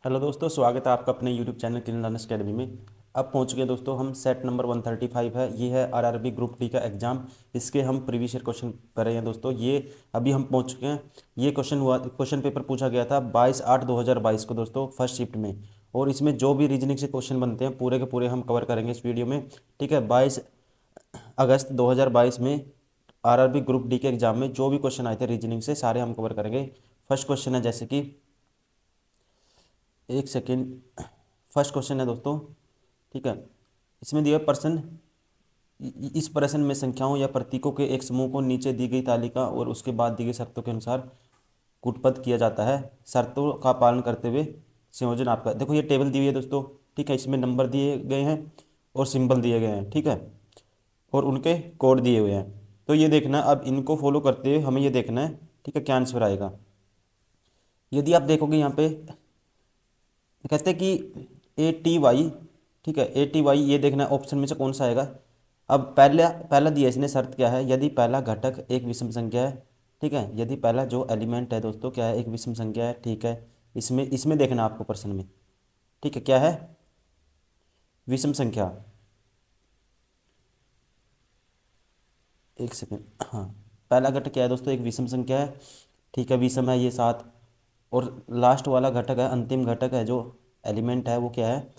Hello दोस्तों, स्वागत है आपका अपने यूट्यूब चैनल किरण लर्नर्स अकेडमी में। अब पहुंच गए दोस्तों, हम सेट नंबर 135 है। ये है आरआरबी ग्रुप डी का एग्ज़ाम। इसके हम प्रीवियस ईयर क्वेश्चन कर रहे हैं दोस्तों। ये अभी हम पहुंच चुके हैं। ये क्वेश्चन पेपर पूछा गया था 22/8/2022 को दोस्तों, फर्स्ट शिफ्ट में। और इसमें जो भी रीजनिंग से क्वेश्चन बनते हैं पूरे के पूरे हम कवर करेंगे इस वीडियो में। ठीक है, 22 अगस्त 2022 में आरआरबी ग्रुप डी के एग्जाम में जो भी क्वेश्चन आए थे रीजनिंग से, सारे हम कवर करेंगे। फर्स्ट क्वेश्चन है, जैसे कि एक सेकेंड। फर्स्ट क्वेश्चन है दोस्तों, ठीक है। इसमें दिया प्रश्न, इस प्रश्न में संख्याओं या प्रतीकों के एक समूह को नीचे दी गई तालिका और उसके बाद दी गई शर्तों के अनुसार कूटबद्ध किया जाता है। शर्तों का पालन करते हुए संयोजन आपका, देखो ये टेबल दी हुई है दोस्तों। ठीक है, इसमें नंबर दिए गए हैं और सिंबल दिए गए हैं। ठीक है, और उनके कोड दिए हुए हैं। तो ये देखना, अब इनको फॉलो करते हुए हमें ये देखना है, ठीक है, क्या आंसर आएगा। यदि आप देखोगे यहाँ पे कहते हैं कि ATY, ठीक है, ATY, ये देखना ऑप्शन में से कौन सा आएगा। अब पहला पहला दिया इसने, शर्त क्या है, यदि पहला घटक एक विषम संख्या है। ठीक है, यदि पहला जो एलिमेंट है दोस्तों क्या है, एक विषम संख्या है। ठीक है, इसमें इसमें देखना आपको प्रश्न में, ठीक है, क्या है, विषम संख्या। एक सेकेंड, हाँ, पहला घटक क्या है दोस्तों, एक विषम संख्या है। ठीक है, विषम है ये 7। और लास्ट वाला घटक है, अंतिम घटक है जो एलिमेंट है, वो क्या है,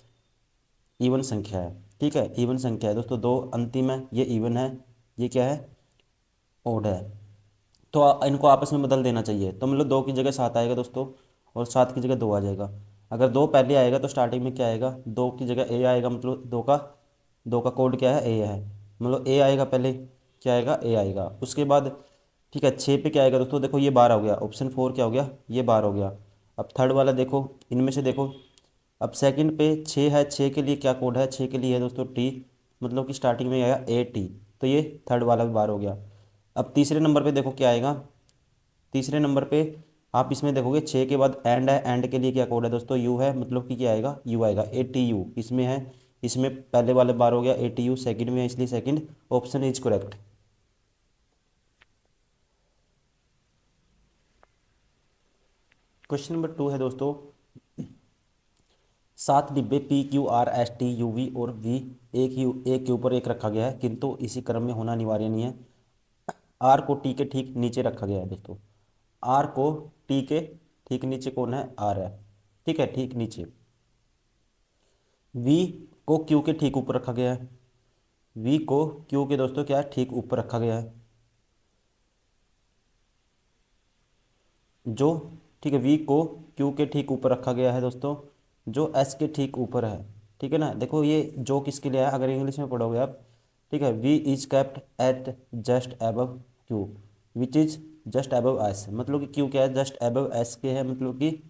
इवन संख्या है। ठीक है, इवन संख्या है दोस्तों, दो अंतिम है, ये इवन है, ये क्या है, ओड है। तो इनको आपस में बदल देना चाहिए, तो मतलब 2 की जगह 7 आएगा दोस्तों, और 7 की जगह 2 आ जाएगा। अगर 2 पहले आएगा तो स्टार्टिंग में क्या आएगा, 2 की जगह A आएगा, मतलब 2 का कोड क्या है, A है। मतलब A आएगा पहले, क्या आएगा, A आएगा। उसके बाद ठीक है, 6 पे क्या आएगा दोस्तों, देखो ये 12 हो गया, ऑप्शन 4 क्या हो गया, ये 12 हो गया। अब थर्ड वाला देखो, इनमें से देखो, अब सेकंड पे 6 है, 6 के लिए क्या कोड है, 6 के लिए है दोस्तों T, मतलब कि स्टार्टिंग में आएगा AT। तो ये थर्ड वाला भी 12 हो गया। अब तीसरे नंबर पे देखो क्या आएगा, तीसरे नंबर पे आप इसमें देखोगे 6 के बाद एंड है, एंड के लिए क्या कोड है दोस्तों, यू है, मतलब कि क्या आएगा, यू आएगा, ATU इसमें है। इसमें पहले वाले 12 हो गया, ATU सेकंड में है, इसलिए second option is correct. Question number 2 है दोस्तों, 7 डिब्बे PQRSTUV और V एक के ऊपर एक रखा गया है, किंतु इसी क्रम में होना अनिवार्य नहीं है। आर को टी के ठीक नीचे रखा गया है दोस्तों। आर को टी के ठीक नीचे कौन है, आर है। ठीक है, ठीक नीचे। वी को क्यू के ठीक ऊपर रखा गया है। वी को क्यू के दोस्तों क्या है, ठीक ऊपर रखा गया है। जो, ठीक है, वी को क्यू के ठीक ऊपर रखा गया है दोस्तों, जो एस के ठीक ऊपर है। ठीक है ना, देखो ये जो किसके लिए है, अगर इंग्लिश में पढ़ोगे आप, ठीक है, V is kept at just above Q, which is just above S, मतलब कि क्यू क्या है, जस्ट एबव एस के है, मतलब कि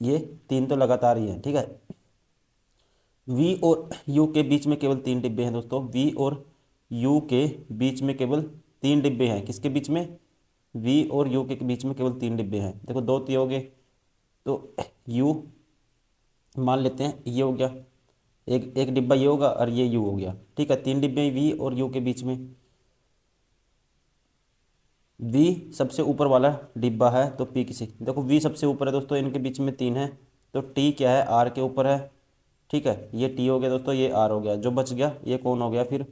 ये तीन तो लगातार ही है। ठीक है, वी और यू के बीच में केवल 3 डिब्बे हैं दोस्तों। वी और यू के बीच में केवल 3 डिब्बे हैं, किसके बीच में, वी और यू के बीच में केवल 3 डिब्बे हैं। देखो दो तीन हो गए, तो यू मान लेते हैं ये हो गया, एक एक डिब्बा ये होगा और ये यू हो गया। ठीक है, 3 डिब्बे वी और यू के बीच में। वी सबसे ऊपर वाला डिब्बा है, तो पी किसी, देखो वी सबसे ऊपर है दोस्तों, इनके बीच में 3 है, तो टी क्या है, आर के ऊपर है। ठीक है, ये टी हो गया दोस्तों, ये आर हो गया, जो बच गया ये कौन हो गया फिर।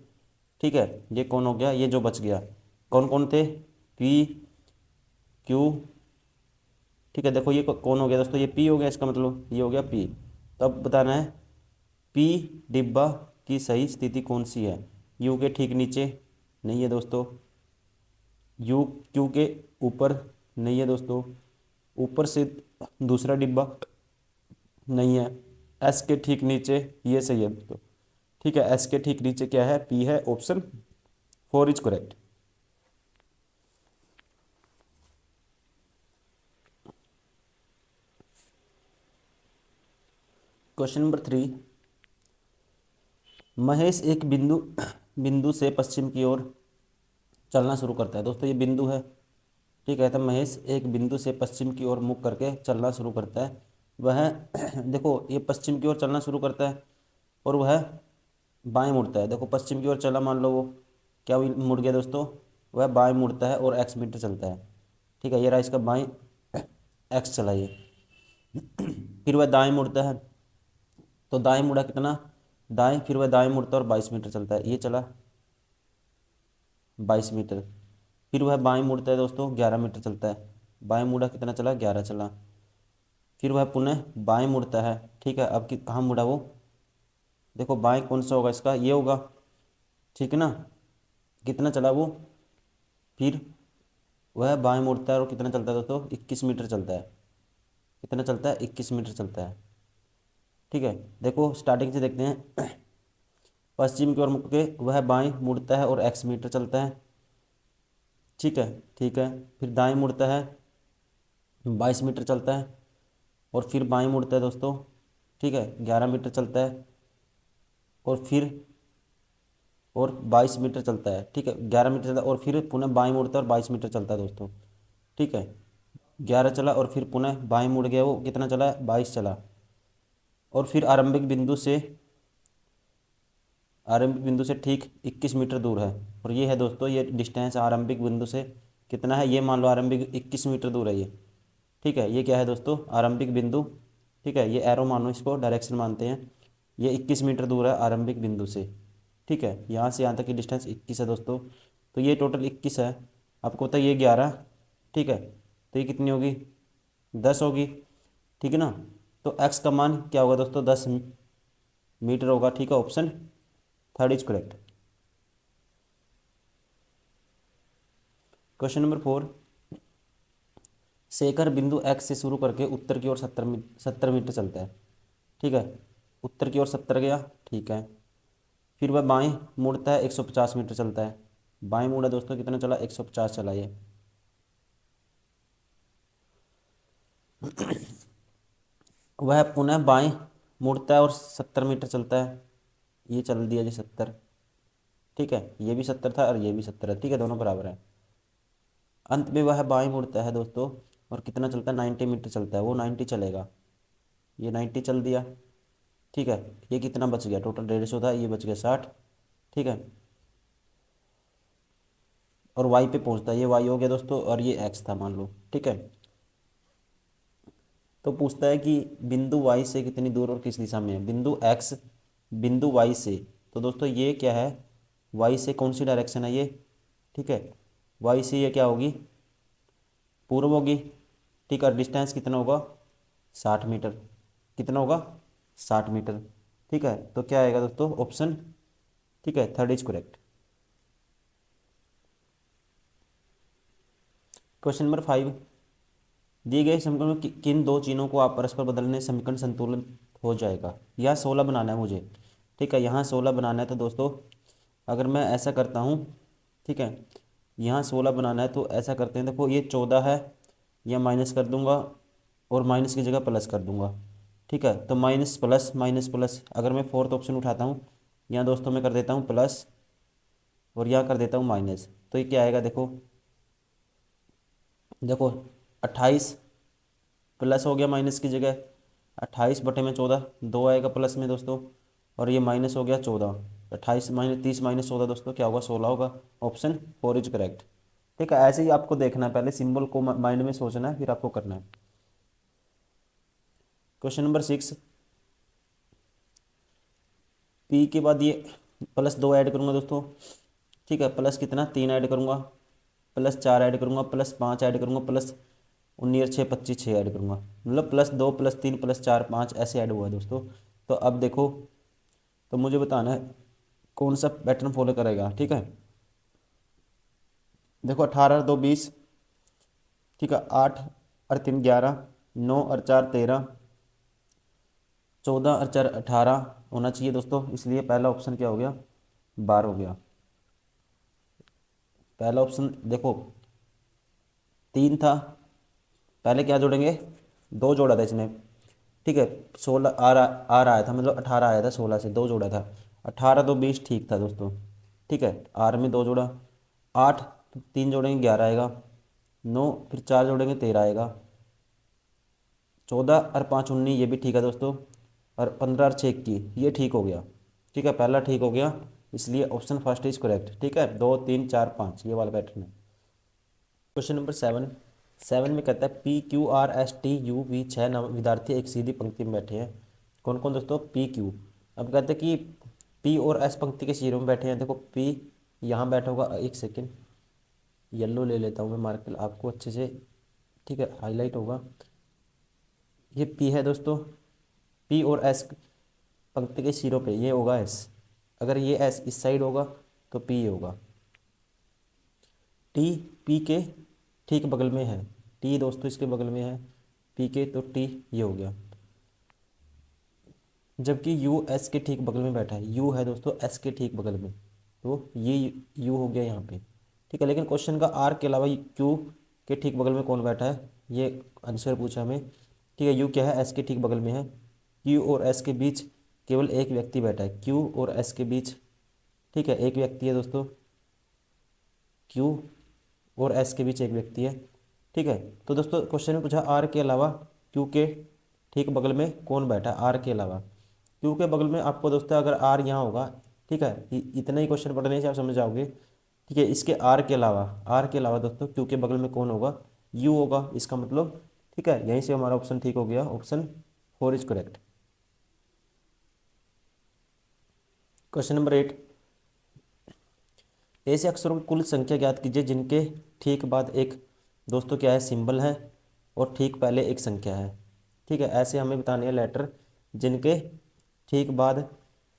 ठीक है, ये कौन हो गया, ये जो बच गया, कौन कौन थे, पी, क्यू। ठीक है, देखो ये कौन हो गया दोस्तों, ये पी हो गया, इसका मतलब ये हो गया पी। तो अब बताना है पी डिब्बा की सही स्थिति कौन सी है, यू के ठीक नीचे नहीं है दोस्तों, यू क्यू के ऊपर नहीं है दोस्तों, ऊपर से दूसरा डिब्बा नहीं है, एस के ठीक नीचे ये सही है दोस्तों। ठीक है, एस के ठीक नीचे क्या है, पी है, option 4 is correct. Question number 3, Mahesh एक बिंदु बिंदु से पश्चिम की ओर चलना शुरू करता है दोस्तों, ये बिंदु है। ठीक है, तो महेश एक बिंदु से पश्चिम की ओर मुख करके चलना शुरू करता है। वह देखो ये पश्चिम की ओर चलना शुरू करता है, और वह बाएं मुड़ता है। देखो पश्चिम की ओर चला, मान लो वो क्या मुड़ गया दोस्तों, वह बाएं मुड़ता है और x मीटर चलता है। ठीक है, ये रहा इसका बाएं, x चला ये। फिर वह दाएं मुड़ता है, तो दाएं मुड़ा कितना, दाएं, फिर वह दाएं मुड़ता है और 22 मीटर चलता है, ये चला 22 मीटर। फिर वह बाएं मुड़ता है दोस्तों, 11 मीटर चलता है, बाएं मुड़ा कितना चला, 11 चला। फिर वह पुनः बाएं मुड़ता है, ठीक है, अब कहाँ मुड़ा वो, देखो बाएं कौन सा होगा इसका, ये होगा, ठीक है ना, कितना चला वो, फिर वह बाएं मुड़ता है और कितना चलता है दोस्तों, 21 मीटर चलता है, कितना चलता है, 21 मीटर चलता है, ठीक है। देखो स्टार्टिंग से देखते हैं, पश्चिम की ओर मुड़ के वह बाएं मुड़ता है और x मीटर चलता है, ठीक है, ठीक है। फिर दाएं मुड़ता है, 22 मीटर चलता है, और फिर बाएं मुड़ता है दोस्तों, ठीक है, 11 मीटर चलता है, और फिर और 22 मीटर चलता है, ठीक है, 11 मीटर चलता है, और फिर पुनः बाएं मुड़ता है और 22 मीटर चलता है दोस्तों, ठीक है। 11 चला और फिर पुनः बाएं मुड़ गया, वो कितना चला, 22 चला। और फिर आरंभिक बिंदु से ठीक 21 मीटर दूर है, और ये है दोस्तों, ये डिस्टेंस आरंभिक बिंदु से कितना है, ये मान लो आरंभिक 21 मीटर दूर है ये, ठीक है। ये क्या है दोस्तों, आरंभिक बिंदु, ठीक है, ये एरो मानो, इसको डायरेक्शन मानते हैं। ये 21 मीटर दूर है आरंभिक बिंदु से, ठीक है, यहाँ से यहाँ तक की डिस्टेंस 21 है दोस्तों। तो ये टोटल 21 है, आपको पता है ये 11, ठीक है, तो ये कितनी होगी, 10 होगी, ठीक है ना। तो एक्स का मान क्या होगा दोस्तों, 10 मीटर होगा, ठीक है, option third is correct. Question number 4, Shekhar बिंदु एक्स से शुरू करके उत्तर की ओर 70 मीटर चलता है, ठीक है, उत्तर की ओर 70 गया, ठीक है। फिर वह बाएं मुड़ता है, 150 मीटर चलता है, बाएं मुड़ा दोस्तों, कितना चला, 150 चला ये। वह पुनः बाएं मुड़ता है और 70 मीटर चलता है, ये चल दिया जी 70, ठीक है, ये भी 70 था और ये भी 70 है, ठीक है, दोनों बराबर है। अंत में वह बाएं मुड़ता है दोस्तों, और कितना चलता है, 90 मीटर चलता है, वो 90 चलेगा, ये 90 चल दिया, ठीक है। ये कितना बच गया, टोटल 150 था, ये बच गया 60, ठीक है। और वाई पे पहुंचता है, ये वाई हो गया दोस्तों, और ये एक्स था मान लो, ठीक है। तो पूछता है कि बिंदु वाई से कितनी दूर और किस दिशा में है, बिंदु एक्स बिंदु वाई से, तो दोस्तों ये क्या है, वाई से कौन सी डायरेक्शन है ये, ठीक है, वाई से ये क्या होगी, पूर्व होगी, ठीक है। डिस्टेंस कितना होगा, 60 मीटर, कितना होगा, 60 मीटर, ठीक है। तो क्या आएगा दोस्तों, ऑप्शन, ठीक है, third is correct. Question number 5, दिए गए समीकरण में किन दो चिन्हों को आप परस्पर बदलने से समीकरण संतुलन हो जाएगा। यहाँ 16 बनाना है मुझे, ठीक है, यहाँ 16 बनाना है, तो दोस्तों अगर मैं ऐसा करता हूँ, ठीक है, यहाँ 16 बनाना है तो ऐसा करते हैं, देखो ये 14 है, या माइनस कर दूंगा और माइनस की जगह प्लस कर दूंगा, ठीक है। तो माइनस प्लस, अगर मैं फोर्थ ऑप्शन उठाता हूँ, यहाँ दोस्तों मैं कर देता हूँ प्लस, और यहाँ कर देता हूँ माइनस, तो ये क्या आएगा, देखो देखो 28 प्लस हो गया माइनस की जगह, 28/14, 2 आएगा प्लस में दोस्तों, और ये माइनस हो गया 14, 28 माइनस 30 माइनस 14 दोस्तों क्या होगा, 16 होगा, ऑप्शन 4 इज करेक्ट, ठीक है। ऐसे ही आपको देखना है, पहले सिंबल को माइंड में सोचना है, फिर आपको करना है। क्वेश्चन नंबर 6, पी के बाद ये +2 ऐड करूँगा दोस्तों, ठीक है, प्लस कितना 3 ऐड करूँगा, +4 ऐड करूँगा, +5 ऐड करूँगा, +19 और 6 25, 6 ऐड करूँगा, मतलब +2 +3 +4 5 ऐसे ऐड हुआ है दोस्तों। तो अब देखो, तो मुझे बताना है कौन सा पैटर्न फॉलो करेगा, ठीक है। देखो 18 और 2 20, ठीक है, 8 और 3 11, 9 और 4 13, 14 और 4 18 होना चाहिए दोस्तों, इसलिए पहला ऑप्शन क्या हो गया, 12 हो गया। पहला ऑप्शन देखो 3 था, पहले क्या जोड़ेंगे, 2 जोड़ा था इसने, ठीक है, 16 आ रहा था, मतलब 18 आया था, 16 से 2 जोड़ा था, 18 2 20 ठीक था दोस्तों, ठीक है, आर में 2 जोड़ा, 8 3 जोड़ेंगे 11 आएगा, 9 फिर 4 जोड़ेंगे 13 आएगा, 14 और 5 19 ये भी ठीक है दोस्तों, और 15 और 6 21 ये ठीक हो गया, ठीक है, पहला ठीक हो गया, इसलिए ऑप्शन फर्स्ट इज करेक्ट, ठीक है, 2 3 4 5 ये वाला पैटर्न है। क्वेश्चन नंबर 7, 7 में कहता है PQRSTU V 6 नाम विद्यार्थी एक सीधी पंक्ति में बैठे हैं। कौन कौन दोस्तों? PQ। अब कहते हैं कि P और S पंक्ति के सिरों में बैठे हैं। देखो P यहाँ बैठा होगा, एक सेकेंड येलो ले लेता हूँ मैं मार्कर आपको अच्छे से, ठीक है, हाईलाइट होगा। ये P है दोस्तों, P और S पंक्ति के सिरों पे ये होगा S। अगर ये S इस साइड होगा तो P ये होगा। T P के ठीक बगल में है, T दोस्तों इसके बगल में है P के, तो T ये हो गया। जबकि U S के ठीक बगल में बैठा है, U है दोस्तों S के ठीक बगल में, तो ये U हो गया यहाँ पे, ठीक है। लेकिन क्वेश्चन का R के अलावा Q के ठीक बगल में कौन बैठा है, ये आंसर पूछा हमें, ठीक है। U क्या है? S के ठीक बगल में है। Q और S के बीच केवल एक व्यक्ति बैठा है, Q और S के बीच, ठीक है, एक व्यक्ति है दोस्तों, Q और S के बीच एक व्यक्ति है, ठीक है। तो दोस्तों क्वेश्चन में पूछा R के अलावा Q के ठीक बगल में कौन बैठा है, R के अलावा Q के बगल में। आपको दोस्तों अगर R यहाँ होगा, ठीक है, इतना ही क्वेश्चन पढ़ने से आप समझ जाओगे, ठीक है। इसके R के अलावा दोस्तों Q के बगल में कौन होगा? U होगा, इसका मतलब, ठीक है। यहीं से हमारा ऑप्शन ठीक हो गया, option 4 is correct. Question number 8, ऐसे अक्षरों की कुल संख्या ज्ञात कीजिए जिनके ठीक बाद एक दोस्तों क्या है, सिंबल है, और ठीक पहले एक संख्या है, ठीक है। ऐसे हमें बताने हैं लेटर जिनके ठीक बाद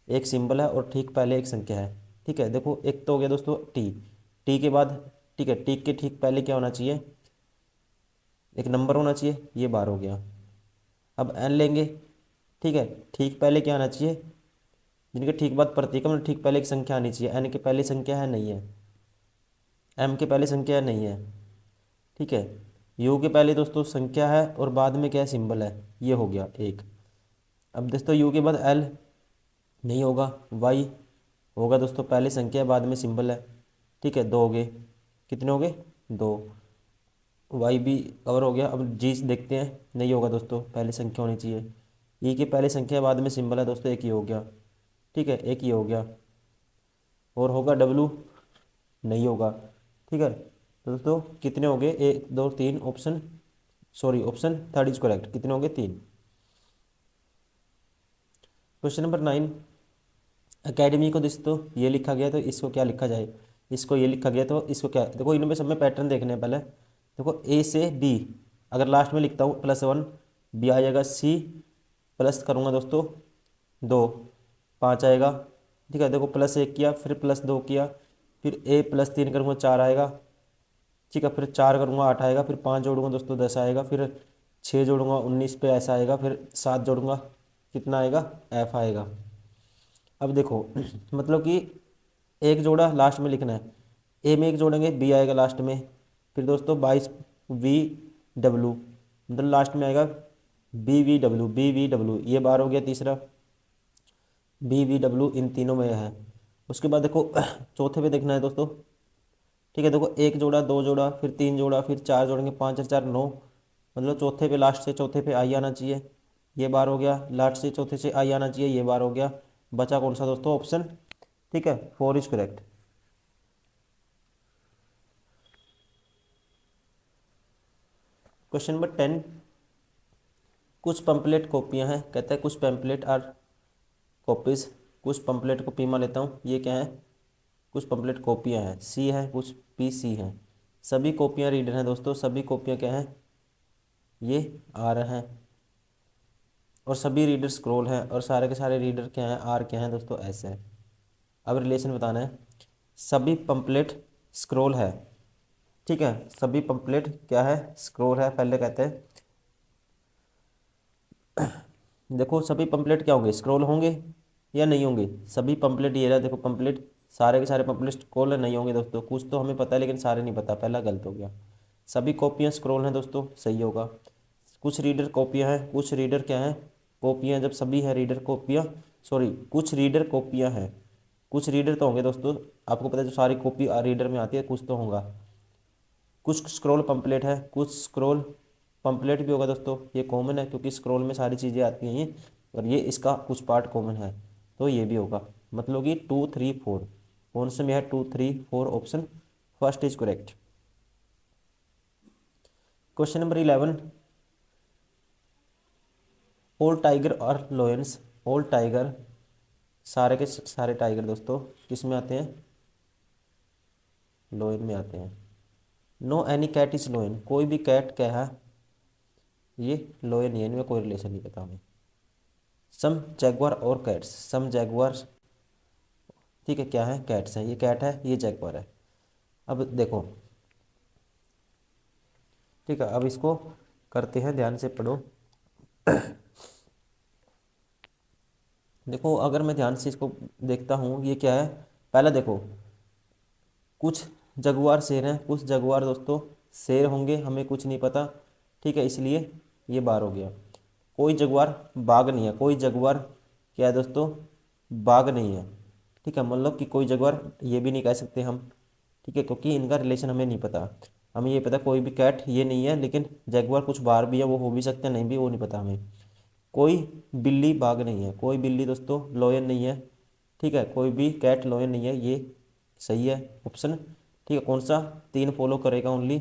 एक सिंबल है और ठीक पहले एक संख्या है, ठीक है। देखो एक तो हो गया दोस्तों टी, टी के बाद, ठीक है, टी के ठीक पहले क्या होना चाहिए, एक नंबर होना चाहिए, ये बार हो गया। अब एन लेंगे, ठीक है, ठीक पहले क्या आना चाहिए, जिनके ठीक बाद प्रतीक मतलब ठीक पहले एक संख्या आनी चाहिए। एन के पहले संख्या है, नहीं है। एम के पहले संख्या नहीं है, ठीक है। यू के पहले दोस्तों संख्या है और बाद में क्या है, सिंबल है, ये हो गया एक। अब दोस्तों यू के बाद एल नहीं होगा, वाई होगा दोस्तों, पहले संख्या है बाद में सिंबल है, ठीक है, दो हो गए। कितने हो गए? दो। वाई भी कवर हो गया। अब जी देखते हैं, नहीं होगा दोस्तों, पहले संख्या होनी चाहिए। ई के पहले संख्या बाद में सिंबल है दोस्तों, एक ही हो गया, ठीक है, एक ही हो गया। और होगा डब्लू, नहीं होगा, ठीक है। तो दोस्तों कितने हो गए, एक दो तीन, option sorry option third is correct. कितने हो गए? तीन। क्वेश्चन नंबर 9, एकेडमी को दोस्तों ये लिखा गया तो इसको क्या लिखा जाए, इसको ये लिखा गया तो इसको क्या, देखो इनमें सब में पैटर्न देखने हैं पहले। देखो ए से बी, अगर लास्ट में लिखता हूँ +1, बी आ जाएगा, सी प्लस करूँगा दोस्तों 2, 5 आएगा, ठीक है। देखो +1 किया, फिर +2 किया, फिर ए +3 करूँगा 4 आएगा, ठीक है। फिर 4 करूँगा 8 आएगा, फिर 5 जोड़ूंगा दोस्तों 10 आएगा, फिर 6 जोड़ूंगा 19 पे ऐसा आएगा, फिर 7 जोड़ूंगा कितना आएगा, एफ आएगा। अब देखो मतलब कि एक जोड़ा लास्ट में लिखना है, ए में एक जोड़ेंगे, बी आएगा लास्ट में, फिर दोस्तों 22 वी डब्लू, मतलब लास्ट में आएगा बी वी डब्लू, ये बार हो गया तीसरा, बी वी डब्लू इन तीनों में है। उसके बाद देखो चौथे पे देखना है दोस्तों, ठीक है। देखो एक जोड़ा, दो जोड़ा, फिर तीन जोड़ा, फिर चार जोड़ेंगे, 5 और 4 9, मतलब चौथे पे लास्ट से चौथे पे आई आना चाहिए, ये बार हो गया। लास्ट से चौथे से आई आना चाहिए, ये बार हो गया। बचा कौन सा दोस्तों? ऑप्शन, ठीक है, 4 इज करेक्ट। क्वेश्चन नंबर 10, कुछ पंपलेट कॉपियां हैं, कहता है कुछ पैम्पलेट आर कॉपीज, कुछ पंपलेट कॉपी मान लेता हूँ, ये क्या है, कुछ पंपलेट कॉपियां हैं, सी है, कुछ पी सी हैं। सभी कॉपियां रीडर हैं दोस्तों, सभी कॉपियां क्या हैं, ये आर हैं, और सभी रीडर स्क्रॉल हैं, और सारे के सारे रीडर क्या हैं, आर क्या हैं दोस्तों, एस है। अब रिलेशन बताना है, सभी पंपलेट स्क्रॉल है, ठीक है, सभी पंपलेट क्या है, स्क्रॉल है। पहले कहते हैं देखो सभी पंपलेट क्या होंगे, स्क्रॉल होंगे या नहीं होंगे, सभी पंपलेट ये रहा, देखो पंपलेट सारे के सारे पंपलेट स्क्रॉल नहीं होंगे दोस्तों, कुछ तो हमें पता है लेकिन सारे नहीं पता, पहला गलत हो गया। सभी कॉपियाँ स्क्रॉल हैं दोस्तों, सही होगा। कुछ रीडर कॉपियाँ हैं, कुछ रीडर क्या हैं, कॉपियाँ, जब सभी है रीडर कॉपियाँ, सॉरी कुछ रीडर कॉपियाँ हैं, कुछ रीडर तो होंगे दोस्तों, आपको पता है जो सारी कॉपी रीडर में आती है, कुछ तो होगा। कुछ स्क्रॉल पंपलेट है, कुछ स्क्रॉल पंपलेट भी होगा दोस्तों, ये कॉमन है क्योंकि स्क्रॉल में सारी चीज़ें आती हैं ये, और ये इसका कुछ पार्ट कॉमन है, तो ये भी होगा। मतलब कि 2 3 4 कौन से में है, 2 3 4, option first is correct. Question number 11, all tiger और लोयंस, ऑल टाइगर, सारे के सारे टाइगर दोस्तों किस में आते हैं, लोयन में आते हैं। No any cat is lion, कोई भी कैट क्या है, ये लोयन ही है, इनमें कोई रिलेशन नहीं पता हमें। सम जैगुआर और कैट्स, सम जैगुआर, ठीक है, क्या है, कैट्स है, ये कैट है, ये जैगुआर है। अब देखो, ठीक है, अब इसको करते हैं, ध्यान से पढ़ो। देखो अगर मैं ध्यान से इसको देखता हूँ, ये क्या है, पहला देखो, कुछ जगुआर शेर हैं, कुछ जगुआर दोस्तों शेर होंगे, हमें कुछ नहीं पता, ठीक है, इसलिए ये बार हो गया। कोई जगुआर बाघ नहीं है, कोई जगुआर क्या है दोस्तों, बाघ नहीं है, ठीक है, मतलब कि कोई जगुआर ये भी नहीं कह सकते हम, ठीक है, क्योंकि इनका रिलेशन हमें नहीं पता। हमें ये पता कोई भी कैट ये नहीं है, लेकिन जगुआर कुछ बार भी है, वो हो भी सकते हैं, नहीं भी, वो नहीं पता हमें। कोई बिल्ली बाघ नहीं है, कोई बिल्ली दोस्तों लॉयन नहीं है, ठीक है, कोई भी कैट लॉयन नहीं है, ये सही है ऑप्शन, ठीक है, कौन सा, तीन फॉलो करेगा ओनली,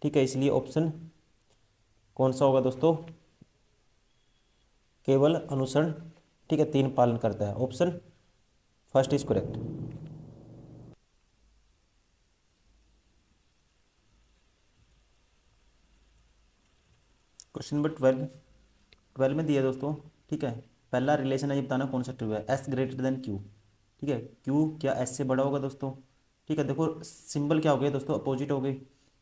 ठीक है, इसलिए ऑप्शन कौन सा होगा दोस्तों, केवल अनुसरण, ठीक है, तीन पालन करता है, option first is correct. Question number 12, 12 में दिया दोस्तों, ठीक है, पहला रिलेशन है, ये बताना कौन सा ट्रू है, एस ग्रेटर देन क्यू, ठीक है, क्यू क्या एस से बड़ा होगा दोस्तों, ठीक है, देखो सिंबल क्या हो गया दोस्तों, अपोजिट हो गई,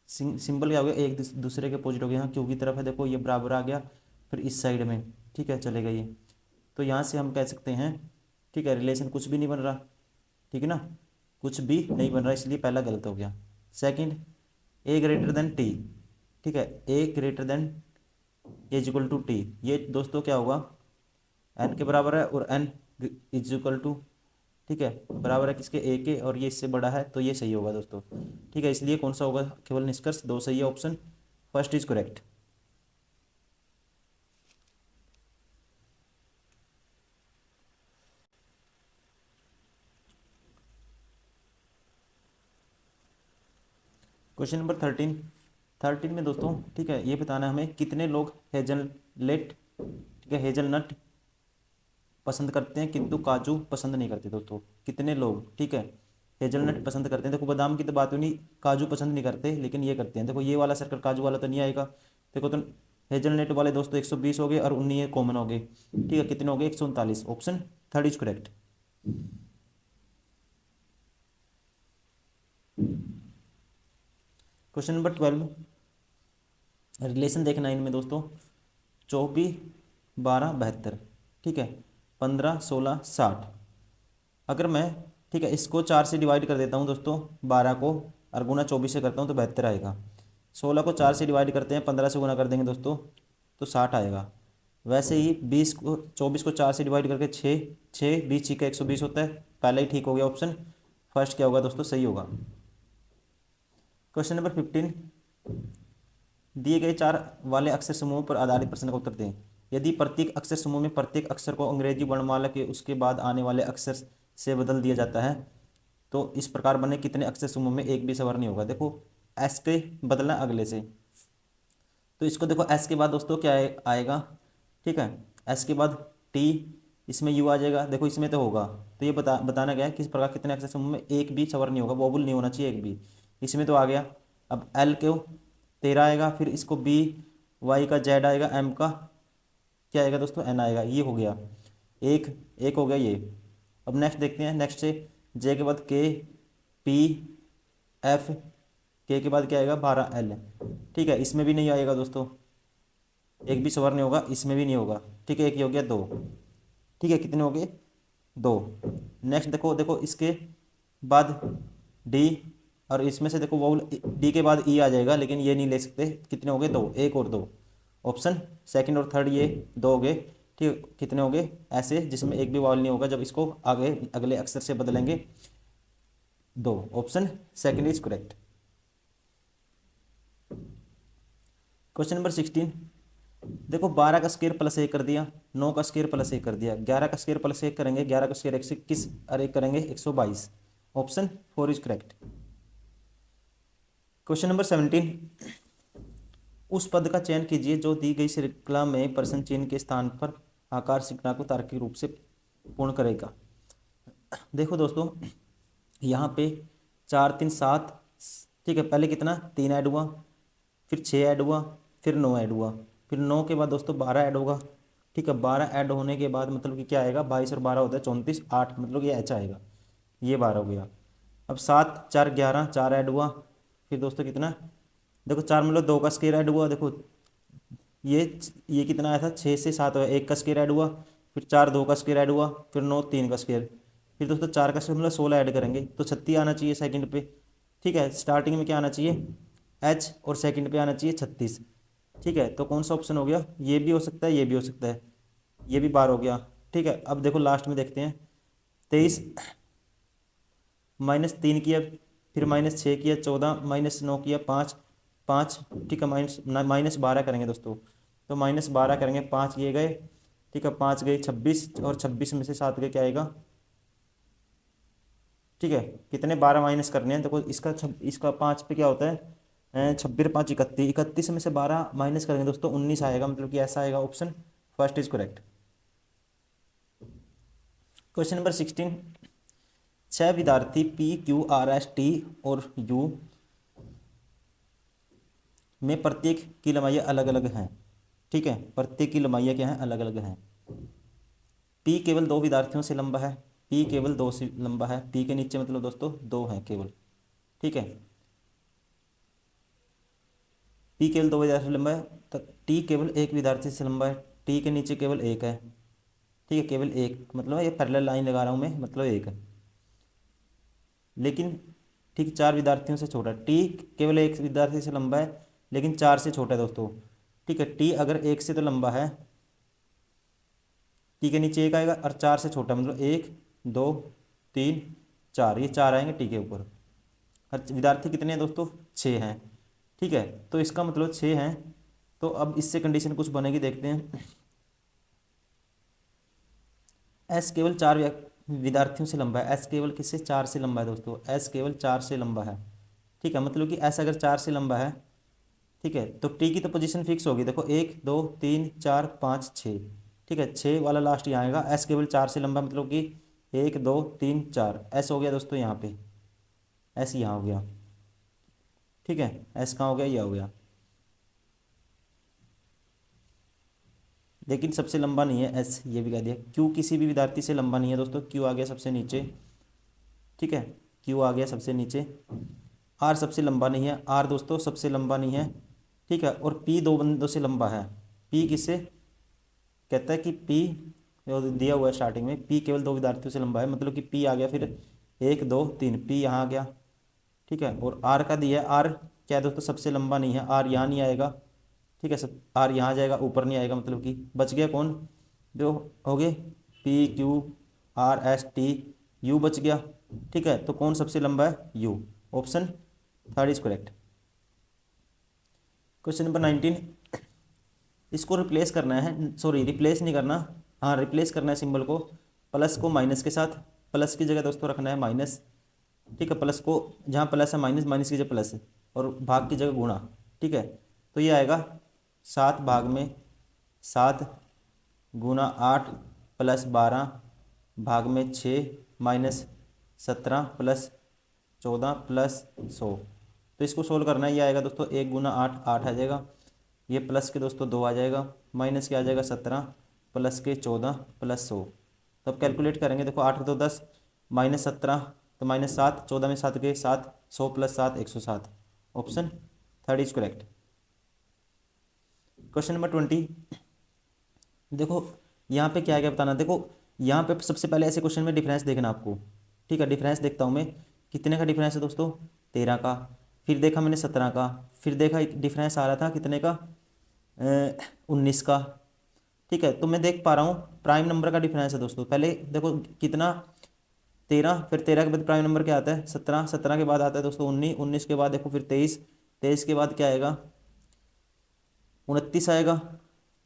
सिंबल क्या हो गया, एक दूसरे के अपोजिट हो गया, यहाँ क्यू की तरफ है, देखो ये बराबर आ गया, फिर इस साइड में, ठीक है, चलेगा ये, तो यहाँ से हम कह सकते हैं, ठीक है, रिलेशन कुछ भी नहीं बन रहा, ठीक है ना, कुछ भी नहीं बन रहा, इसलिए पहला गलत हो गया। Second, A greater than T, ठीक है, A greater than is equal to T, ये दोस्तों क्या होगा, एन के बराबर है, और एन इज इक्वल टू, ठीक है, बराबर है किसके, ए के, और ये इससे बड़ा है, तो ये सही होगा दोस्तों, ठीक है, इसलिए कौन सा होगा, केवल निष्कर्ष दो सही है, option first is correct. Question number 13, 13 में दोस्तों, ठीक है, ये बताना है हमें कितने लोग हेजलनेट, ठीक है, हेजलनट पसंद करते हैं किंतु काजू पसंद नहीं करते दोस्तों, कितने लोग, ठीक है, हेजलनट पसंद करते हैं, देखो बादाम की तो बात हुई नहीं, काजू पसंद नहीं करते लेकिन ये करते हैं, देखो ये वाला सर्कल काजू वाला तो नहीं आएगा, देखो तो हेजलनट वाले दोस्तों 120 हो गए, और 19 कॉमन हो गए, ठीक है, कितने हो गए, 139, option third is correct. Question number 12, relation देखना इनमें दोस्तों, 24, 12, 72, ठीक है, 15, 16, 60, अगर मैं, ठीक है, इसको 4 से डिवाइड कर देता हूँ दोस्तों, 12 को, और गुना 24 से करता हूँ तो 72 आएगा, 16 को 4 से डिवाइड करते हैं, 15 से गुना कर देंगे दोस्तों, तो 60 आएगा। वैसे ही 20 को, 24 को 4 से डिवाइड करके 6, 6 20 का 120 होता है, पहला ही ठीक हो गया, ऑप्शन फर्स्ट क्या होगा दोस्तों, सही होगा। क्वेश्चन नंबर 15, दिए गए चार वाले अक्षर समूह पर आधारित प्रश्न का उत्तर दें। यदि प्रत्येक अक्षर समूह में प्रत्येक अक्षर को अंग्रेजी वर्णमाला के उसके बाद आने वाले अक्षर से बदल दिया जाता है, तो इस प्रकार बने कितने अक्षर समूह में एक भी सवर नहीं होगा। देखो एस के बदलना अगले से, तो इसको देखो एस के बाद दोस्तों क्या आएगा, ठीक है, एस के बाद टी, इसमें यू आ जाएगा, देखो इसमें तो होगा, तो ये बताना गया है किस प्रकार कितने अक्षर समूह में एक भी सवर नहीं होगा, वोबल नहीं होना चाहिए एक भी, इसमें तो आ गया। अब एल को 13 आएगा, फिर इसको बी, वाई का जेड आएगा, एम का क्या आएगा दोस्तों, एन आएगा, ये हो गया एक, एक हो गया ये। अब नेक्स्ट देखते हैं, नेक्स्ट से जे के बाद के, पी, एफ, के बाद क्या आएगा 12 एल, ठीक है, इसमें भी नहीं आएगा दोस्तों, एक भी सवार नहीं होगा, इसमें भी नहीं होगा, ठीक है, एक ही हो गया दो, ठीक है, कितने हो गए, दो। नेक्स्ट देखो, देखो इसके बाद डी, और इसमें से देखो वो डी के बाद ई आ जाएगा, लेकिन ये नहीं ले सकते, कितने हो गए, दो, एक और दो, ऑप्शन सेकंड और थर्ड ये दो हो गए, ठीक, कितने हो गए ऐसे जिसमें एक भी वावल नहीं होगा, जब इसको आगे अगले अक्षर से बदलेंगे, दो, option second is correct. Question number 16, देखो 12 का स्क्वायर प्लस 1 कर दिया, 9 का स्क्वायर प्लस 1 कर दिया, 11 का स्क्वायर प्लस 1 करेंगे, 11 का स्क्वायर 121 और 1 करेंगे 122, option four is correct. Question number 17, उस पद का चयन कीजिए जो दी गई श्रृंखला में प्रश्न चिन्ह के स्थान पर आकार श्रृंखला को तार्किक रूप से पूर्ण करेगा। देखो दोस्तों, यहाँ पे 4 3 7, ठीक है, पहले कितना 3 ऐड हुआ, फिर 6 ऐड हुआ, फिर 9 ऐड हुआ, फिर 9 के बाद दोस्तों 12 ऐड होगा। ठीक है, 12 ऐड होने के बाद मतलब कि क्या आएगा, 22 और 12 होता है 34, 8 मतलब ये ऐसा आएगा, ये 12 हो गया। अब 7 4 11, 4 ऐड हुआ, फिर दोस्तों कितना, देखो 4 मतलब 2 का स्क्वायर ऐड हुआ, देखो ये ये कितना आया था, 6 से 7 हुआ, 1 का स्क्वायर ऐड हुआ, फिर 4 2 का स्क्वायर ऐड हुआ, फिर 9 3 का स्क्वायर, फिर दोस्तों 4 का स्क्वायर मतलब 16 ऐड करेंगे तो 36 आना चाहिए सेकंड पे। ठीक है, स्टार्टिंग में क्या आना चाहिए एच, और सेकंड पे आना चाहिए 36। ठीक है, तो कौन सा ऑप्शन हो गया, ये भी हो सकता है, ये भी हो सकता है, ये भी 12 हो गया। ठीक है, अब देखो लास्ट में देखते हैं, 23 -3 किया, फिर -6 किया, 14 -9 किया, 5 5, ठीक है, -12 करेंगे दोस्तों, तो -12 करेंगे, 5 ये गए, ठीक है, 5 गए 26, और 26 में से 7 गए क्या आएगा, ठीक है, कितने 12 माइनस करने हैं, देखो इसका 5 पे क्या होता है, 26 5 31, 31 में से 12 माइनस करेंगे दोस्तों 19 आएगा, मतलब कि ऐसा आएगा, option first is correct. Question number 16, 6 विद्यार्थी P Q R S T और यू में प्रत्येक की लंबाई अलग अलग हैं। ठीक है, प्रत्येक की लंबाई क्या है, अलग अलग हैं। पी केवल 2 विद्यार्थियों से लंबा है, पी केवल 2 से लंबा है, पी के नीचे मतलब दोस्तों 2 हैं केवल। ठीक है, पी केवल 2 विद्यार्थी से लंबा है, तो टी केवल 1 विद्यार्थी से लंबा है, टी के नीचे केवल 1 है। ठीक है, केवल 1 मतलब ये पैरेलल लाइन लगा रहा हूँ मैं, मतलब 1 है, लेकिन ठीक 4 विद्यार्थियों से छोटा, टी केवल 1 विद्यार्थी से लंबा है लेकिन 4 से छोटा है दोस्तों। ठीक है, टी अगर 1 से तो लंबा है, टी के नीचे 1 आएगा, और 4 से छोटा मतलब 1 2 3 4, ये 4 आएंगे टी के ऊपर। हर विद्यार्थी कितने हैं दोस्तों, 6 हैं। ठीक है, तो इसका मतलब 6 हैं, तो अब इससे कंडीशन कुछ बनेगी, देखते हैं। एस केवल 4 विद्यार्थियों से लंबा है, एस केवल किससे, 4 से लंबा है दोस्तों, एस केवल 4 से लंबा है। ठीक है, मतलब कि एस अगर 4 से लंबा है, ठीक है, तो टी की तो पोजीशन फिक्स होगी, देखो 1 2 3 4 5 6। ठीक है, 6 वाला लास्ट यहाँ आएगा, एस केवल 4 से लंबा मतलब कि 1 2 3 4, एस हो गया दोस्तों यहाँ पे, एस यहाँ हो गया। ठीक है, एस कहाँ हो गया, ये हो गया, लेकिन सबसे लंबा नहीं है एस, ये भी कह दिया। क्यू किसी भी विद्यार्थी से लंबा नहीं है दोस्तों, क्यू आ गया सबसे नीचे। ठीक है, क्यू आ गया सबसे नीचे। आर सबसे लंबा नहीं है, आर दोस्तों सबसे लंबा नहीं है। ठीक है, और पी 2 बंदों से लंबा है, पी किससे, कहता है कि पी दिया हुआ है स्टार्टिंग में, पी केवल 2 विद्यार्थियों से लंबा है, मतलब कि पी आ गया, फिर 1 2 3 पी यहाँ आ गया। ठीक है, और आर का दिया है, आर क्या है दोस्तों, सबसे लंबा नहीं है, आर यहाँ नहीं आएगा। ठीक है, सब आर यहाँ आ जाएगा, ऊपर नहीं आएगा, मतलब कि बच गया कौन, जो हो गए P Q R S T, you बच गया। ठीक है, तो कौन सबसे लंबा है, you, option third is correct. Question number 19, इसको रिप्लेस करना है, सॉरी रिप्लेस नहीं करना, हाँ रिप्लेस करना है सिंबल को, प्लस को माइनस के साथ, प्लस की जगह दोस्तों रखना है माइनस। ठीक है, प्लस को जहाँ प्लस है माइनस, माइनस की जगह प्लस है, और भाग की जगह गुणा। ठीक है, तो ये आएगा 7 भाग में 7 गुना 8 प्लस 12 भाग में 6 माइनस 17 प्लस 14 प्लस 100। तो इसको सोल्व करना है, ये आएगा दोस्तों 1 गुना 8 8 आ जाएगा, ये प्लस के दोस्तों 2 आ जाएगा, माइनस के आ जाएगा 17 प्लस के 14 प्लस 100। तो अब कैलकुलेट करेंगे, देखो 8 2 10, -17 तो -7, 14 में 7 गए 7, 100 plus 7 107, option third is correct. Question number 20, देखो यहाँ पे क्या क्या बताना, देखो यहाँ पे सबसे पहले ऐसे क्वेश्चन में डिफरेंस देखना आपको। ठीक है, डिफरेंस देखता हूँ मैं, कितने का डिफरेंस है दोस्तों, 13 का, फिर देखा मैंने 17 का, फिर देखा एक डिफरेंस आ रहा था कितने का, 19 का। ठीक है, तो मैं देख पा रहा हूँ प्राइम नंबर का डिफरेंस है दोस्तों, पहले देखो कितना 13, फिर 13 के बाद प्राइम नंबर क्या आता है 17, 17 के बाद आता है दोस्तों 19, 19 के बाद देखो फिर 23, 23 के बाद क्या आएगा 29 आएगा।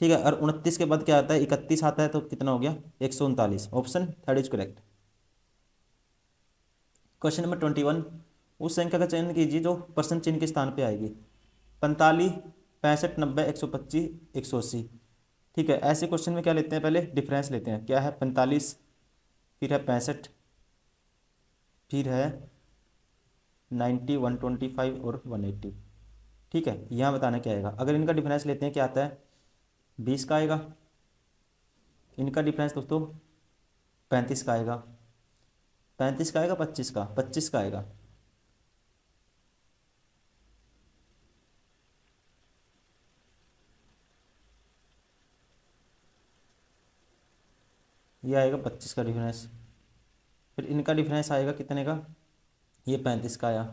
ठीक है, और 29 के बाद क्या आता है 31 आता है, तो कितना हो गया 139, option third is correct. Question number 21, उस संख्या का चयन कीजिए जो प्रश्न चिन्ह के स्थान पे आएगी। 45 65, 90, 125, 180। ठीक है, ऐसे क्वेश्चन में क्या लेते हैं, पहले डिफरेंस लेते हैं। क्या है 45, फिर है 65, फिर है 90, 125 और 180। ठीक है, यहाँ बताना क्या आएगा। अगर इनका डिफरेंस लेते हैं क्या आता है, 20 का आएगा। इनका डिफरेंस दोस्तों 35 का आएगा। 35 का आएगा, 25 का, 25 का आएगा। ये आएगा 25 का डिफरेंस। फिर इनका डिफरेंस आएगा कितने का, ये 35 का आया।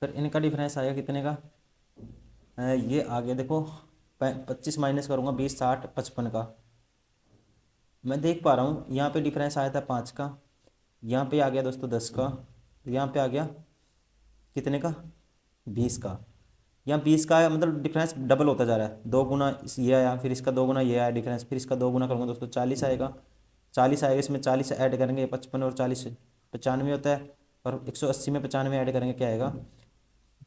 फिर इनका डिफरेंस आएगा कितने का, ये आ गया देखो, 25 माइनस करूँगा 20, 60, 55 का। मैं देख पा रहा हूँ यहाँ पे डिफरेंस आया था 5 का, यहाँ पे आ गया दोस्तों 10 का, यहाँ पे आ गया कितने का, 20 का। यहाँ 20 का आया, मतलब डिफरेंस डबल होता जा रहा है, दो गुना ये आया, फिर इसका दो गुना ये आया डिफरेंस, फिर इसका दो गुना करूँगा दोस्तों 40 आएगा। 40 आएगा, इसमें 40 ऐड करेंगे 55 और 40 95 होता है, और 180 में 95 ऐड करेंगे क्या आएगा,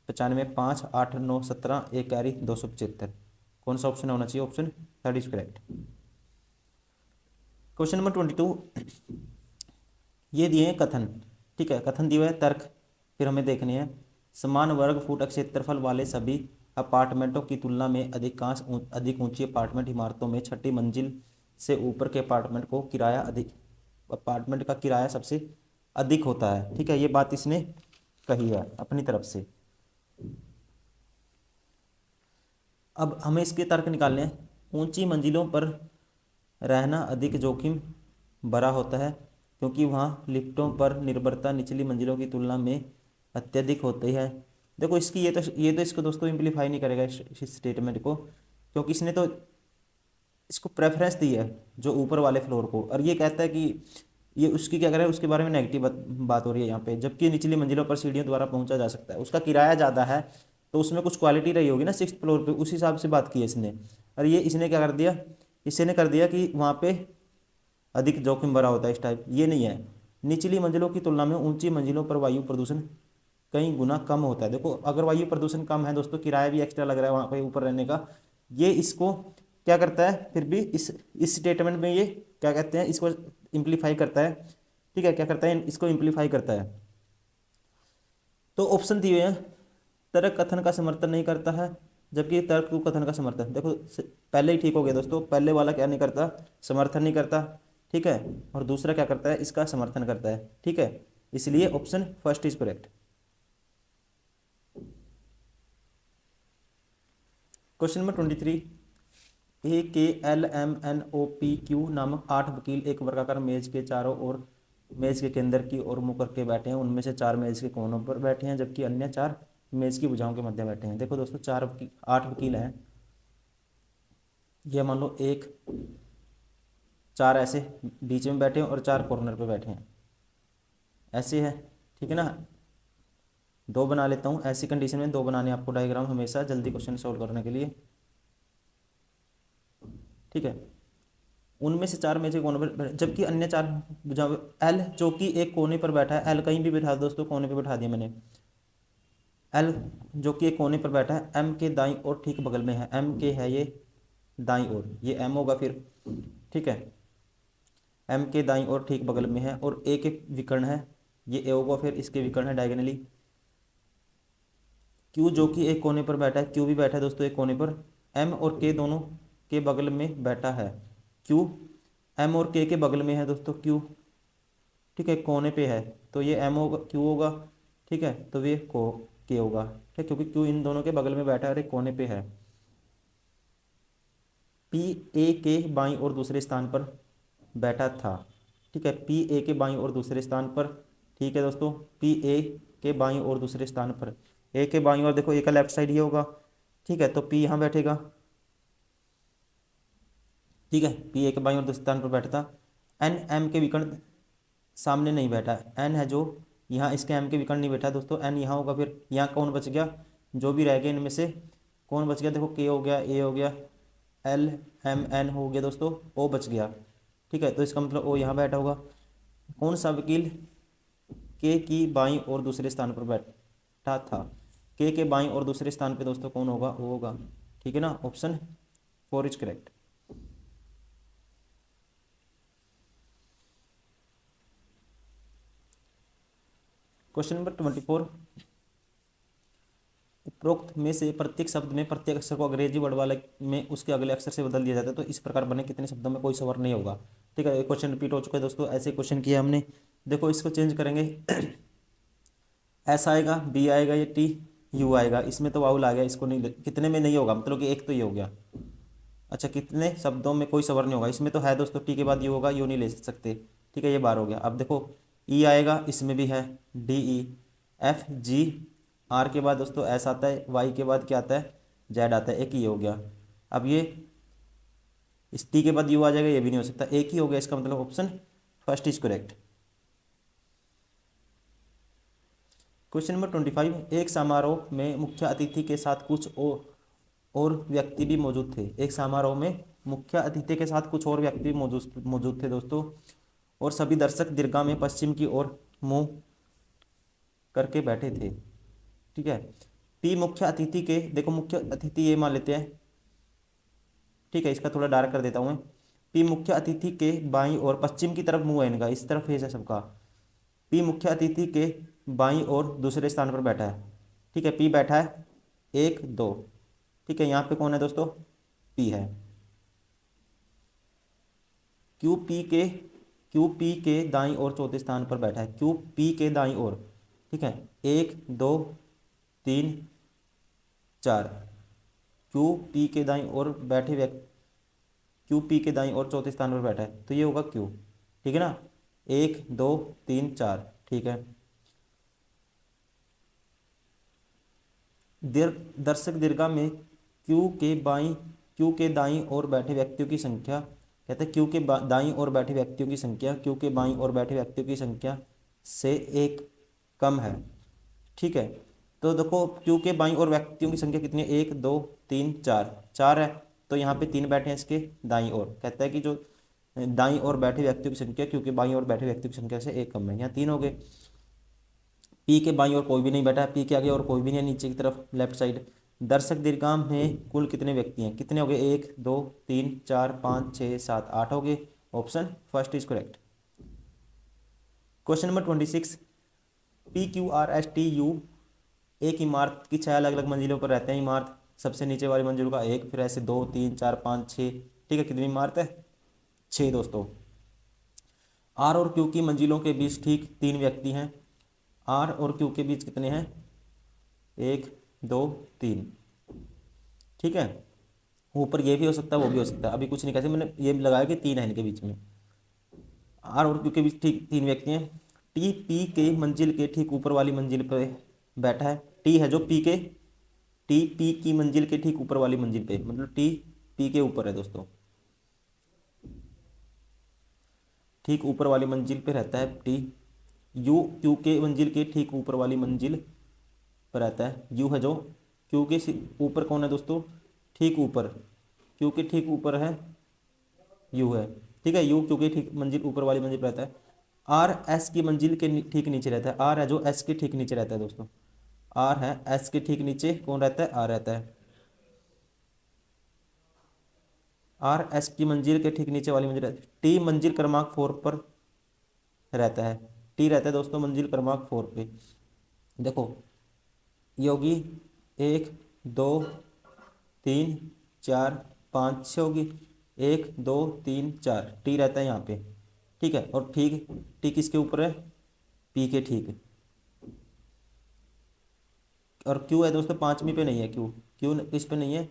95, 5, 8, 9, 17, एक कैरी 275। कौन सा ऑप्शन होना चाहिए, option third is correct. Question number 22, ये दिए हैं कथन। ठीक है, कथन दिए हुए है, तर्क फिर हमें देखने हैं। समान वर्ग फुट क्षेत्रफल वाले सभी अपार्टमेंटों की तुलना में अधिक ऊंची अपार्टमेंट इमारतों में छठी मंजिल से ऊपर के अपार्टमेंट का किराया सबसे अधिक होता है। ठीक है, ये बात इसने कही है अपनी तरफ से। अब हमें इसके तर्क निकालने हैं। ऊंची मंजिलों पर रहना अधिक जोखिम भरा होता है क्योंकि वहाँ लिफ्टों पर निर्भरता निचली मंजिलों की तुलना में अत्यधिक होती है। देखो इसकी ये तो इसको दोस्तों इम्प्लीफाई नहीं करेगा इस स्टेटमेंट को, क्योंकि इसने तो इसको प्रेफरेंस दी है जो ऊपर वाले फ्लोर को, और ये कहता है कि ये उसकी क्या करे, उसके बारे में नेगेटिव बात हो रही है यहाँ पे। जबकि निचली मंजिलों पर सीढ़ियों द्वारा पहुंचा जा सकता है, उसका किराया ज़्यादा है, तो उसमें कुछ क्वालिटी रही होगी ना 6th फ्लोर पे, उस हिसाब से बात की है इसने। और ये इसने क्या कर दिया, इसने कर दिया कि वहाँ पे अधिक जोखिम भरा होता है, इस टाइप ये नहीं है। निचली मंजिलों की तुलना में ऊंची मंजिलों पर वायु प्रदूषण कई गुना कम होता है। देखो अगर वायु प्रदूषण कम है दोस्तों, किराया भी एक्स्ट्रा लग रहा है वहाँ पे ऊपर रहने का, ये इसको क्या करता है, फिर भी इस स्टेटमेंट में ये क्या कहते हैं, इसको इम्प्लीफाई करता है। ठीक है, क्या करता है, इसको इम्प्लीफाई करता है। तो ऑप्शन दिए हुए हैं, तर्क कथन का समर्थन नहीं करता है, जबकि तर्क को कथन का समर्थन। देखो पहले ही ठीक हो गया दोस्तों, पहले वाला क्या नहीं करता, समर्थन नहीं करता। ठीक है, और दूसरा क्या करता है, इसका समर्थन करता है। ठीक है, इसलिए option first is correct. Question number 23, AKLMNOPQ नामक 8 वकील एक वर्गाकार मेज के चारों ओर, मेज के केंद्र की ओर मुंह करके बैठे हैं। उनमें से 4 मेज के कोनों पर बैठे हैं, जबकि अन्य 4 मेज की भुजाओं के मध्य बैठे हैं। देखो दोस्तों 8 वकील हैं, ये मान लो 1, 4 ऐसे बीच में बैठे हैं और 4 कॉर्नर पे बैठे हैं, ऐसे है। ठीक है ना, दो बना लेता हूँ, ऐसी कंडीशन में दो बनाने आपको डायग्राम हमेशा जल्दी क्वेश्चन सॉल्व करने के लिए। ठीक है, उनमें से 4 में से कोने पर जबकि अन्य 4 भुजाओं, एल जो कि एक कोने पर बैठा है, एल कहीं भी बैठा दो दोस्तों, कोने पे बैठा दिया मैंने। एल जो कि एक कोने पर बैठा है, एम के दाईं ओर ठीक बगल में है, एम के है ये दाईं ओर, ये एम होगा फिर। ठीक है, एम के दाईं ओर ठीक बगल में है, और ए के विकर्ण है, ये ए होगा फिर, इसके विकर्ण है डायगोनली। क्यू जो कि एक कोने पर बैठा है, क्यू भी बैठा है दोस्तों एक कोने पर, एम और के दोनों के बगल में बैठा है। क्यू एम और के बगल में है दोस्तों, क्यू। ठीक है, कोने पे है, तो ये एम होगा, क्यू होगा। ठीक है, तो ये को के होगा। ठीक, क्योंकि क्यू इन दोनों के बगल में बैठा है और एक कोने पे है। पी ए के बाईं और दूसरे स्थान पर बैठा था। ठीक है, पी ए के बाईं और दूसरे स्थान पर। ठीक है दोस्तों, पी ए के बाईं और दूसरे स्थान पर, ए के बाईं और देखो ए का लेफ्ट साइड ये होगा। ठीक है, तो पी यहाँ बैठेगा। ठीक है, पी ए के बाईं और दूसरे स्थान पर बैठा था। एन एम के विकर्ण सामने नहीं बैठा, एन है जो यहाँ, इसके एम के विकर्ण नहीं बैठा दोस्तों, एन यहाँ होगा। फिर यहाँ कौन बच गया, जो भी रह गए इनमें से कौन बच गया, देखो के हो गया, ए हो गया, एल एम एन हो गया दोस्तों, ओ बच गया। ठीक है, तो इसका मतलब ओ यहाँ बैठा होगा। कौन सा वकील के की बाईं और दूसरे स्थान पर बैठा था, के बाईं और दूसरे स्थान पे दोस्तों कौन होगा, ओ होगा। ठीक है ना, option 4 is correct. Question number 24, उपरोक्त में से प्रत्येक शब्द में प्रत्येक अक्षर को अंग्रेजी वर्ड वाले में उसके अगले अक्षर से बदल दिया जाता है तो इस प्रकार बने कितने शब्दों में कोई स्वर नहीं होगा। ठीक है, क्वेश्चन रिपीट हो चुका है दोस्तों, ऐसे क्वेश्चन किया हमने। देखो इसको चेंज करेंगे, एस आएगा, बी आएगा, ये टी, यू आएगा, इसमें तो वाउल आ गया, इसको नहीं कितने में नहीं होगा, मतलब कि एक तो ये हो गया। अच्छा, कितने शब्दों में कोई स्वर नहीं होगा, इसमें तो है दोस्तों, टी के बाद यू होगा, यू नहीं ले सकते। ठीक है, ये बार हो गया। अब देखो ई आएगा, इसमें भी है D E, F G, R के बाद दोस्तों एस आता है, वाई के बाद क्या आता है, जेड आता है, एक ही हो गया। अब ये इस टी के बाद यू आ जाएगा, ये भी नहीं हो सकता, एक ही हो गया, इसका मतलब option first is correct. Question number 25, एक समारोह में मुख्य अतिथि के साथ कुछ और व्यक्ति भी मौजूद थे। एक समारोह में मुख्य अतिथि के साथ कुछ और व्यक्ति भी मौजूद मौजूद थे दोस्तों, और सभी दर्शक दीर्घा में पश्चिम की ओर मुंह करके बैठे थे। ठीक है, पी मुख्य अतिथि के, देखो मुख्य अतिथि ये मान लेते हैं। ठीक है, इसका थोड़ा डार्क कर देता हूँ मैं। पी मुख्य अतिथि के बाईं ओर, पश्चिम की तरफ मुंह है इनका, इस तरफ फेस है सबका। पी मुख्य अतिथि के बाईं ओर दूसरे स्थान पर बैठा है। ठीक है, पी बैठा है 1 2। ठीक है, यहाँ पे कौन है दोस्तों, पी है। क्यू पी के दाईं ओर चौथे स्थान पर बैठा है, क्यू पी के दाईं ओर। ठीक है, 1 2 3 4, क्यू पी के दाईं ओर बैठे व्यक्ति, क्यू पी के दाईं ओर चौथे स्थान पर बैठा है, तो ये होगा क्यू। ठीक है ना, 1 2 3 4। ठीक है, दर्शक दीर्घा में क्यू के दाईं ओर बैठे व्यक्तियों की संख्या, कहते हैं क्यू के दाईं ओर बैठे व्यक्तियों की संख्या क्यू के बाईं ओर बैठे व्यक्तियों की संख्या से एक कम है। ठीक है, तो देखो क्यू के बाईं ओर व्यक्तियों की संख्या कितनी है, 1 2 3 4, 4 है, तो यहाँ पे 3 बैठे हैं इसके दाईं ओर। कहता है कि जो दाईं ओर बैठे व्यक्तियों की संख्या क्यू के बाईं ओर बैठे व्यक्तियों की संख्या से एक कम है, यहाँ 3 हो गए। पी के बाईं ओर कोई भी नहीं बैठा है, पी के आगे और कोई भी नहीं है, नीचे की तरफ लेफ्ट साइड। दर्शक दीर्घा में कुल कितने व्यक्ति हैं, कितने हो गए, 1 2 3 4 5 6 7 8 हो गए, option first is correct. Question number 26, P Q R S T U एक इमारत की 6 अलग अलग मंजिलों पर रहते हैं। इमारत सबसे नीचे वाली मंजिल का 1, फिर ऐसे 2 3 4 5 6। ठीक है, कितनी इमारत है, 6 दोस्तों। आर और क्यू की मंजिलों के बीच ठीक 3 व्यक्ति हैं। आर और क्यू के बीच कितने हैं, 1 2 3। ठीक है, ऊपर ये भी हो सकता है, वो भी हो सकता है, अभी कुछ नहीं कहते, मैंने ये लगाया कि 3 है इनके बीच में। आर और क्यू के बीच ठीक 3 व्यक्ति हैं। टी पी के मंजिल के ठीक ऊपर वाली मंजिल पर बैठा है। टी है जो टी पी की मंजिल के ठीक ऊपर वाली मंजिल पे, मतलब टी पी के ऊपर है दोस्तों, ठीक ऊपर वाली मंजिल पे रहता है टी। यू क्यू के मंजिल के ठीक ऊपर वाली मंजिल पर रहता है। यू है जो क्यू के ऊपर, कौन है दोस्तों, ठीक ऊपर, क्यू के ठीक ऊपर है यू है। ठीक है, यू क्यू के ठीक मंजिल ऊपर वाली मंजिल पर रहता है। आर एस की मंजिल के ठीक नीचे रहता है। आर है जो एस के ठीक नीचे रहता है दोस्तों, आर है एस के ठीक नीचे, कौन रहता है, आर रहता है। आर एस की मंजिल के ठीक नीचे वाली मंजिल रहती है। टी मंजिल क्रमांक 4 पर रहता है। टी रहता है दोस्तों मंजिल क्रमांक 4 पे। देखो योगी 1 2 3 4 5 6 होगी, 1 2 3 4, टी रहता है यहाँ पे। ठीक है, और ठीक टी किसके ऊपर है, पी के ठीक। और क्यू है दोस्तों 5वीं पे नहीं है, क्यू क्यू इस पे नहीं है।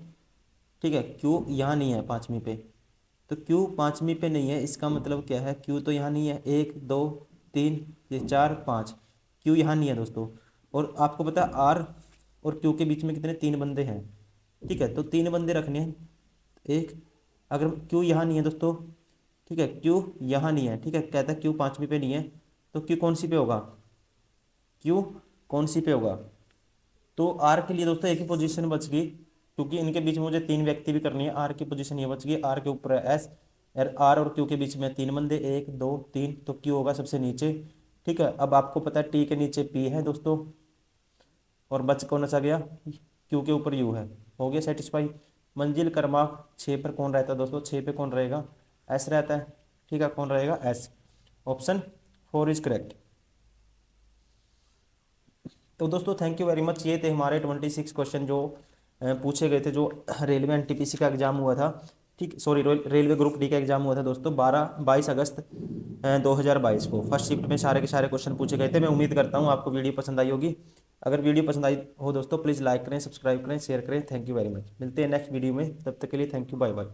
ठीक है, क्यू यहाँ नहीं है 5वीं पे, तो क्यू 5वीं पे नहीं है, इसका मतलब क्या है, क्यू तो यहाँ नहीं है, 1 2 3 ये 4 5, क्यू यहाँ नहीं है दोस्तों। और आपको पता है आर और क्यू के बीच में कितने, 3 बंदे हैं। ठीक है, तो 3 बंदे रखने हैं, एक, अगर क्यू यहाँ नहीं है दोस्तों, ठीक है, क्यू यहाँ नहीं है। ठीक है, कहता है क्यू 5वीं पे नहीं है, तो क्यू कौन सी पे होगा, क्यू कौन सी पे होगा, तो आर के लिए दोस्तों एक ही पोजीशन बच गई, क्योंकि इनके बीच में मुझे 3 व्यक्ति भी करनी है। आर की पोजीशन ये बच गई, आर के ऊपर है एस, आर और क्यू के बीच में 3 बंदे, 1 2 3, तो क्यू होगा सबसे नीचे। ठीक है, अब आपको पता है टी के नीचे पी है दोस्तों, और बच कौन सा गया, क्यू के ऊपर यू है, हो गया सेटिस्फाई। मंजिल क्रमांक 6 पर कौन रहता है दोस्तों? 6 पे कौन रहेगा? एस रहता है। ठीक है, कौन रहेगा? एस। Option 4 is correct. तो दोस्तों थैंक यू वेरी मच। ये थे हमारे 26 क्वेश्चन जो पूछे गए थे, जो रेलवे एनटीपीसी का एग्जाम हुआ था। ठीक, सॉरी, रेलवे ग्रुप डी का एग्जाम हुआ था दोस्तों 22 अगस्त 2022 को। फर्स्ट शिफ्ट में सारे के सारे क्वेश्चन पूछे गए थे। मैं उम्मीद करता हूँ आपको वीडियो पसंद आई होगी। अगर वीडियो पसंद आई हो दोस्तों, प्लीज़ लाइक करें, सब्सक्राइब करें, शेयर करें। Thank you very much. मिलते हैं नेक्स्ट वीडियो में, तब तक के लिए थैंक यू, बाय बाय।